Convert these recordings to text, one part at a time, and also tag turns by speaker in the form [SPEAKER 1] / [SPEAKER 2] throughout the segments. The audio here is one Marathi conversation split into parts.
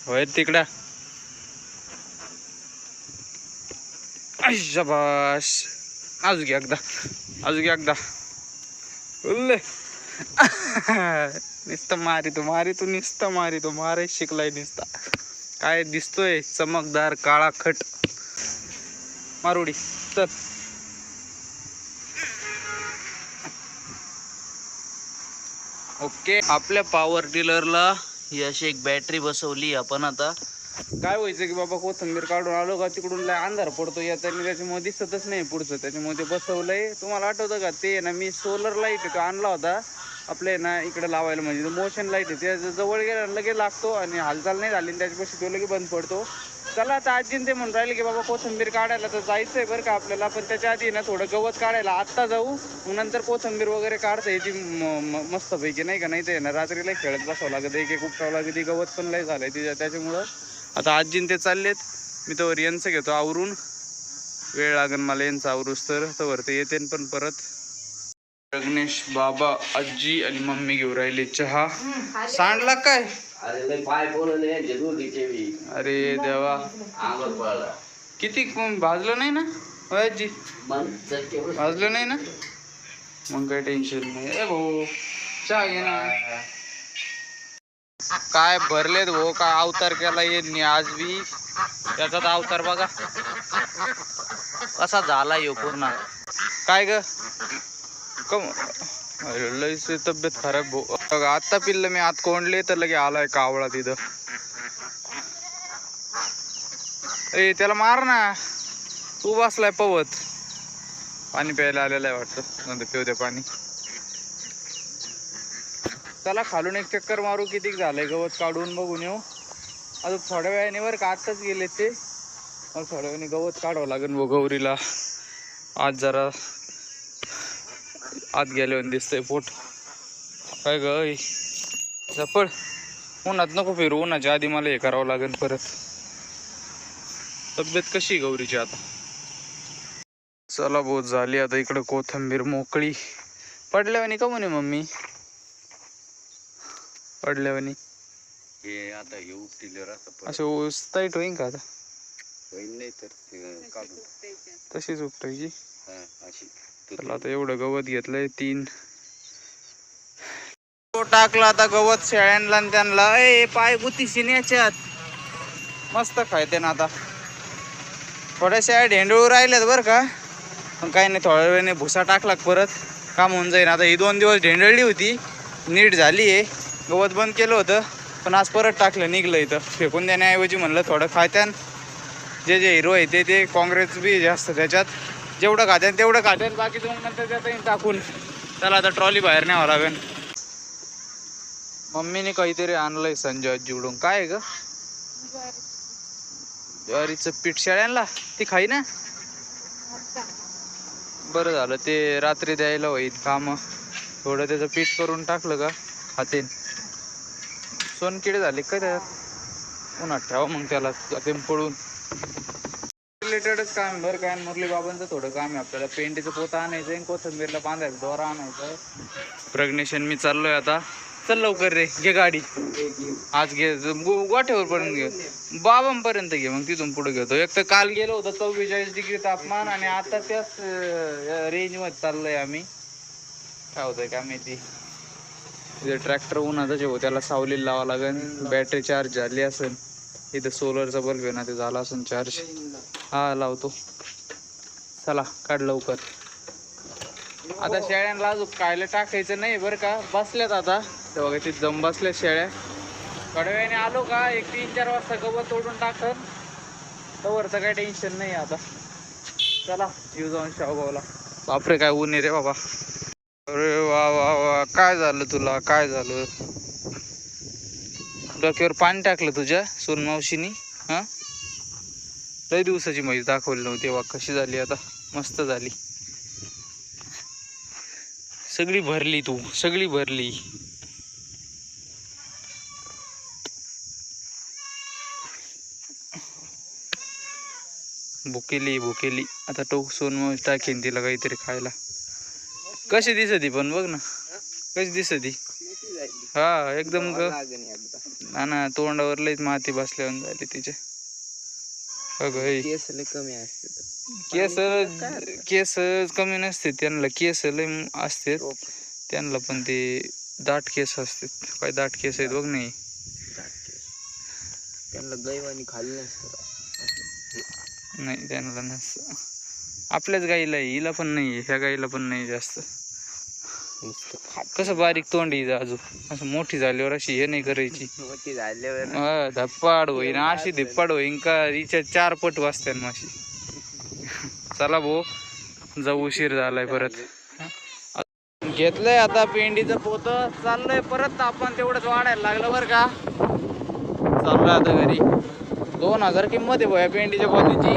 [SPEAKER 1] होय तिकडं शाबाश. अजून एकदा उल्ले. नुसतं मारी तो मारे शिकलाय नुसता. काय दिसतोय चमकदार काळा खट. मारुडी चल. ओके, आपल्या पॉवर टिलरला ही अशी एक बॅटरी बसवली आपण. आता काय व्हायचं की बाबा कोथिंबीर काढून आलो का तिकडून लय अंधार पडतो येताना, त्याच्यामुळे दिसतच नाही पुढचं. त्याच्यामुळे ते बसवलंय. तुम्हाला आठवतं का ते ना, मी सोलर लाईट तो आणला होता आपले ना इकडे लावायला, म्हणजे मोशन लाईट आहे. त्या जवळ गेला लगे लागतो आणि हालचाल नाही झाली त्याच्यापाशी तो लगे बंद पडतो. चला आता आजीन ते म्हणून राहिले की बाबा कोथिंबीर काढायला तर जायचंय बरं का आपल्याला, पण त्याच्या आधी ना थोडं गवत काढायला आत्ता जाऊ, नंतर कोथिंबीर वगैरे काढता येते मस्तपैकी, नाही का. नाही ते ना रात्रीला खेळत बसावं लागत, एक उपटावं लागत, गवत पण लय झालंय तिच्या. त्याच्यामुळं आता आजीन ते चाललेत. मी तर यांचं घेतो आवरून, वेळ लागेल मला यांचं आवरूस तर ते येते. पण परत प्रज्ञेश बाबा आजी आणि मम्मी घेऊन राहिले चहा. सांडला काय? अरे देवा, किती भाजलं नाही ना आजी? भाजलं नाही ना, मग काही टेन्शन नाही. ए भाऊ चहा घे ना. काय भरलेत भाऊ, काय अवतार केला यांनी आज बी. त्याचा अवतार बघा कसा झाला यो पूर्ण. काय ग कम लईच तब्येत खराब भाऊ. आता पिल्लं मी आत कोंडले तर लगे आलाय कावळा तिथं. ए त्याला मार ना, तू बसलाय पवत. पाणी प्यायला आलेलं आहे वाटतं, नंतर पिऊ दे पाणी. चला खालून एक चक्कर मारू, किती झालंय गवत काढून बघून येऊ. अजून थोड्या वेळाने वर का आत्ताच गेले ते, मग थोड्या वेळाने गवत काढावं लागेल गौरीला. आज जरा आत गेल्यावर दिसतंय पोट. काय ग चपळ, उन्हात नको फिरू, उन्हाच्या आधी मला हे करावं लागेल परत. तब्येत कशी गौरीची आता? चला बहुत झाली आता इकडं कोथिंबीर मोकळी. पडल्यावानी का म्हणे मम्मी? पडल्यावानी
[SPEAKER 2] हे आता हे उपटिलर
[SPEAKER 1] असं टाईट होईन का आता?
[SPEAKER 2] होईल नाही तर काढून
[SPEAKER 1] तशीच उपटायची.
[SPEAKER 2] अशी.
[SPEAKER 1] चला आता एवढं गवत घेतलंय 3 टाकला आता गवत शेळ्यांना आणि त्यांना. ए पाय गुतीशी याच्यात मस्त खायते ना. आता थोड्या शेळ्या ढेंडूळ राहिल्यात बरं का, पण काही नाही, थोड्या वेळाने भुसा टाकला परत काम होऊन जाईल. आता ही 2 दिवस ढेंडळली होती, नीट झाली आहे. गवत बंद केलं होतं पण आज परत टाकलं, निघलं. इथं फेकून देण्याऐवजी म्हणलं थोडं खात्यान. जे हिरो आहे ते काँग्रेस बी जास्त त्याच्यात, जेवढं खात्यान तेवढं खात्यान, बाकी तुम्ही नंतर त्यातही टाकून. त्याला आता ट्रॉली बाहेर न्यावं लागेल. मम्मीने काहीतरी आणलंय संजय आजीकडून. काय आहे ग? ज्वारीचं पीठ शेळ्यांना ती खाई ना. बरं झालं ते रात्री द्यायला होईल काम. थोडं त्याचं पीठ करून टाकलं का खातेन. सोनकिडे झाले काय त्यात, उन्हात ठेवा मग त्याला ते पडून. रिलेटेडच काम बरं काय. मुरली बाबांचं थोडं काम आहे आपल्याला. पेंडीचं पोतं आणायचं आहे, कोथिंबीरला बांधायचं दोरा आणायचं आहे. प्रज्ञेशन मी चाललोय आता. चल लवकर रे, घे गाडी आज, घे गोठ्यावर पर्यंत घे, बाबांपर्यंत घे, मग तिथून पुढे घेतो. एक तर काल गेलो होतो 44 डिग्री तापमान, आणि आता त्याच रेंज मध्ये चाललोय आम्ही. काय होतंय काय माहिती. ट्रॅक्टर उन्हातच येऊ, त्याला सावलीला लावा लागेल. बॅटरी चार्ज झाली असेल. इथं सोलरचा बल्ब आहे ना, ते झाला असेल चार्ज. हा लावतो. चला काढ लवकर. आता शेळ्यांना अजून खायला टाकायचं नाही बरं का. बसल्यात आता ते बघा, तिथे जम बसल्या शेळ्या. थोड्या वेळाने आलो का एक 3-4 वाजता गवत तोडून टाकत, तवरचं काही टेन्शन नाही आता. चला येऊ जाऊन शाहूभाऊला. बापरे काय ऊन आहे रे बाबा. अरे वा वा वा, काय झालं तुला? काय झालं? डोक्यावर पाणी टाकलं तुझ्या सोनमावशीनी? हा, लई दिवसाची म्हैस दाखवली नव्हती. तेव्हा कशी झाली आता? मस्त झाली, सगळी भरली, तू सगळी भरली. भुकेली आता. टोक सोनमावशी टाकेन तिला काहीतरी खायला. कशी दिसती पण बघ ना, कशी दिसती. हा एकदम ना तोंडावर लईच माती बसल्यावर झाली तिचे.
[SPEAKER 3] केस लय कमी असते
[SPEAKER 1] केस केस कमी नसते त्यांना, केस लय असते त्यांना, पण ते दाट केस असतात. काय दाट केस आहेत बघ. नाही
[SPEAKER 3] त्यांना गैवानी खाली नसतं.
[SPEAKER 1] नाही त्यांना नसतं. आपल्याच गाईला आहे, हिला पण नाही, ह्या गाईला पण नाही जास्त. कसं बारीक तोंड हिचं अजून, असं मोठी झाल्यावर अशी हे नाही करायची.
[SPEAKER 3] मोठी झाल्यावर
[SPEAKER 1] धप्पाड होईन, अशी धिप्पाड होईन का हिच्या 4 पट वाजत्यान माशी. चला भाऊ, जाऊ, उशीर झालाय परत. घेतलंय आता पेंडीचं पोत, चाललंय परत. आपण तेवढंच वाढायला लागलं बरं का. चाललोय आता घरी. 2000 किंमत आहे भया पेंडीच्या पोतीची.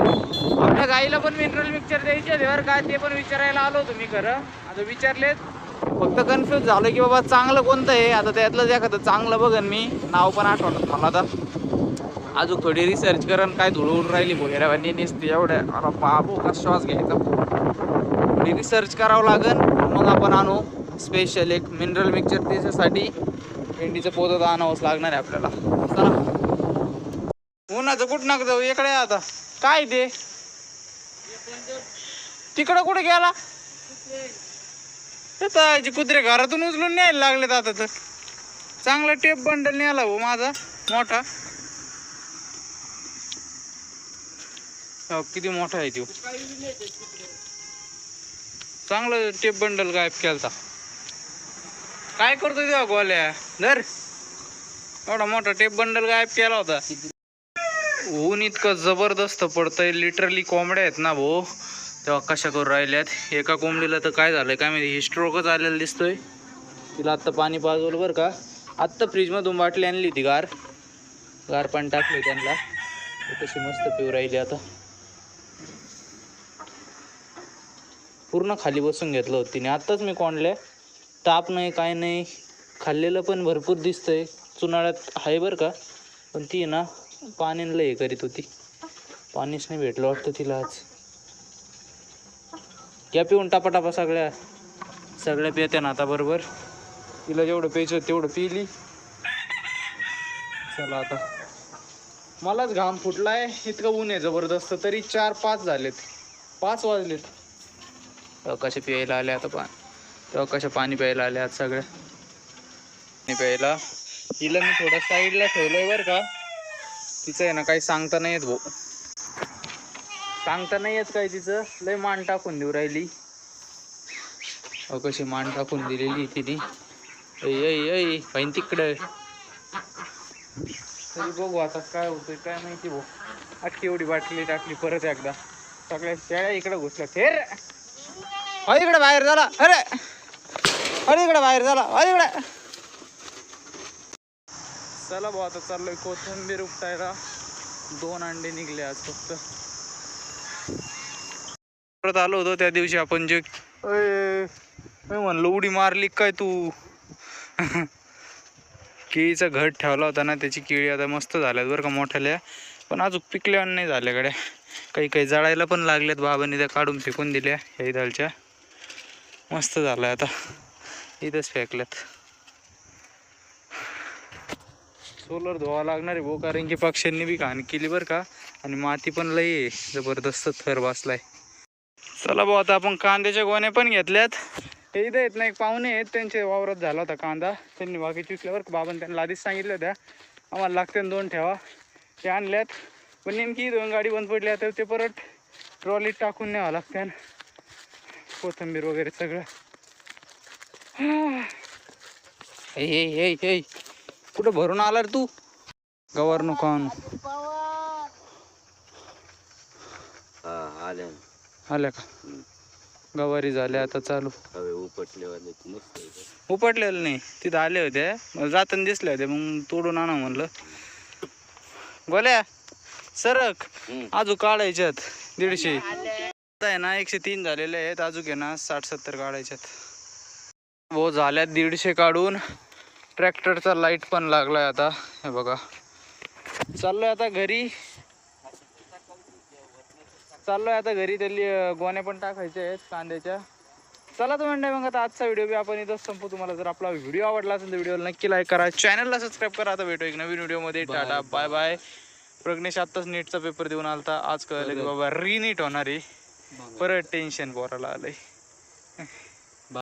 [SPEAKER 1] आपल्या गाईला पण मिनरल मिक्सचर द्यायचे बरं का, ते पण विचारायला आलो होतो मी. खरं आता विचारलेत, फक्त कन्फ्यूज झालं की बाबा चांगलं कोणतं आहे. आता त्यातलंच एखादं चांगलं बघन मी, नाव पण आठवणत मला आता. अजून थोडी रिसर्च करण, काय धुळू उडून राहिली भोगेऱ्यावानी नसते एवढ्या. अरे बाबू का श्वास घ्यायचा. थोडी रिसर्च करावं लागेल, मग आपण आणू स्पेशल एक मिनरल मिक्सचर. त्याच्यासाठी पेंडीचं पोतं आणावंच लागणार आहे आपल्याला. चला, उन्हाचं कुठं नका जाऊ, इकडे आता. काय ते तिकडं कुठे गेला? कुत्रे घरातून उचलून न्यायला लागलेत आता. तर चांगला टेप बंडल न्यायला हो माझा मोठा. किती मोठा आहे तो. चांगलं टेप बंडल गायब केलता. काय करतो तेव्हा गोल्या धर. एवढा मोठा टेप बंडल गायब केला होता. ऊन इतकं जबरदस्त पडतंय, लिटरली. कोंबड्या आहेत ना भाऊ, तेव्हा कशा करून राहिल्यात. एका कोंबडीला तर काय झालंय काय माहिती, हिस्ट्रोकच आलेला दिसतोय. तिला आत्ता पाणी पाजवलं बरं का. आत्ता फ्रीजमधून बाटली आणली होती, गार पाणी टाकले त्यांना. कशी मस्त पिऊ राहिली आता. पूर्ण खाली बसून घेतलं होतं तिने. आत्ताच मी कोंडल्या, ताप नाही काय नाही. खाल्लेलं पण भरपूर दिसतंय. चुनाळ्यात आहे बरं का, पण ती ना पाण्याला हे करीत होती. पाणीच नाही भेटलं वाटतं तिला आज. घ्या पिऊन टापाटापा. सगळ्या पित्या ना आता बरोबर. तिला जेवढं प्यायचं तेवढं पिली. चला आता, मलाच घाम फुटलाय. इतकं ऊन आहे जबरदस्त. तरी 4-5 झालेत, 5 वाजलेत. तेव्हा कशा प्यायला आले आता तेव्हा कशा पाणी प्यायला आले आज सगळ्या. पाणी प्यायला हिला मी थोडं साईडला ठेवलंय बरं का. तिचं आहे ना काही सांगता नाही येत भाऊ, सांगता नाही येत काय. तिचं लय मान टाकून देऊ राहिली. कशी मान टाकून दिलेली तिने. ऐ पाहिन तिकडं. तरी बघू आता काय होतंय काय माहिती भाऊ. अख्खी एवढी बाटली टाकली परत एकदा. सगळ्या शेळ्या इकडे घुसल्या. फेर इकडे बाहेर झाला. अरे इकडे बाहेर झाला. इकडे. चला भाऊ, आता चाललोय कोथिंबीर उपटायला. 2 अंडे निघले आज फक्त. परत आलो होतो त्या दिवशी आपण जे मी म्हणलो उडी मारली काय तू. केळीचा घट ठेवला होता ना, त्याची केळी आता मस्त झाल्यात बरं का मोठ्याल्या. पण अजून पिकल्या नाही झाल्या गड्या. काही जळायला पण लागल्यात. बाबांनी त्या काढून फेकून दिल्या ह्या इथलच्या. मस्त झालंय आता, इथंच फेकल्यात. सोलर धुवा लागणार आहे भाऊ, कारण की पक्ष्यांनी बी घाण केली बरं का. आणि माती पण लई आहे, जबरदस्त थर बसलाय. चला भाऊ, आता आपण कांद्याच्या गोण्या पण घेतल्यात. हे इथं येत नाही, एक पाहुणे आहेत त्यांच्या वावरात झाला होता कांदा. त्यांनी बाकीची विकल्यावर बाबांनी त्यांना आधीच सांगितलं होत्या आम्हाला लागते 2 ठेवा. ते आणल्यात, पण नेमकी 2 गाडी बंद पडली. आता ते परत ट्रॉलीत टाकून न्यावं लागते. कोथिंबीर वगैरे सगळं. हे कुठं भरून आला रे तू. गवार नको आणू. आल्या का गवारी झाल्या आता चालू. उपटलेलं नाही, तिथं आले होते मला जाताना दिसले होते, मग तोडून आणा म्हणलं. गोल्या सरक, अजून काढायच्यात 150. आहे ना 103 झालेले आहेत. अजून आहे ना 60-70 काढायच्यात. हो झाल्यात 150 काढून. ट्रॅक्टरचा लाईट पण लागलाय आता. हे बघा, चाललोय आता घरी. त्याली गोण्या पण टाकायच्या आहेत कांद्याच्या. चला तर म्हणणे मग आता आजचा व्हिडिओ बी आपण इथंच संपू. तुम्हाला जर आपला व्हिडिओ आवडला असेल तर व्हिडिओला नक्की लाईक करा, चॅनलला सबस्क्राईब करा. आता भेटू एक नवीन व्हिडिओमध्ये. Tata bye bye. प्रज्ञेश आत्ताच नीटचा पेपर देऊन आलता. आज कळलं की बाबा रीनीट होणार आहे. परत टेन्शन बोरायला आलंय.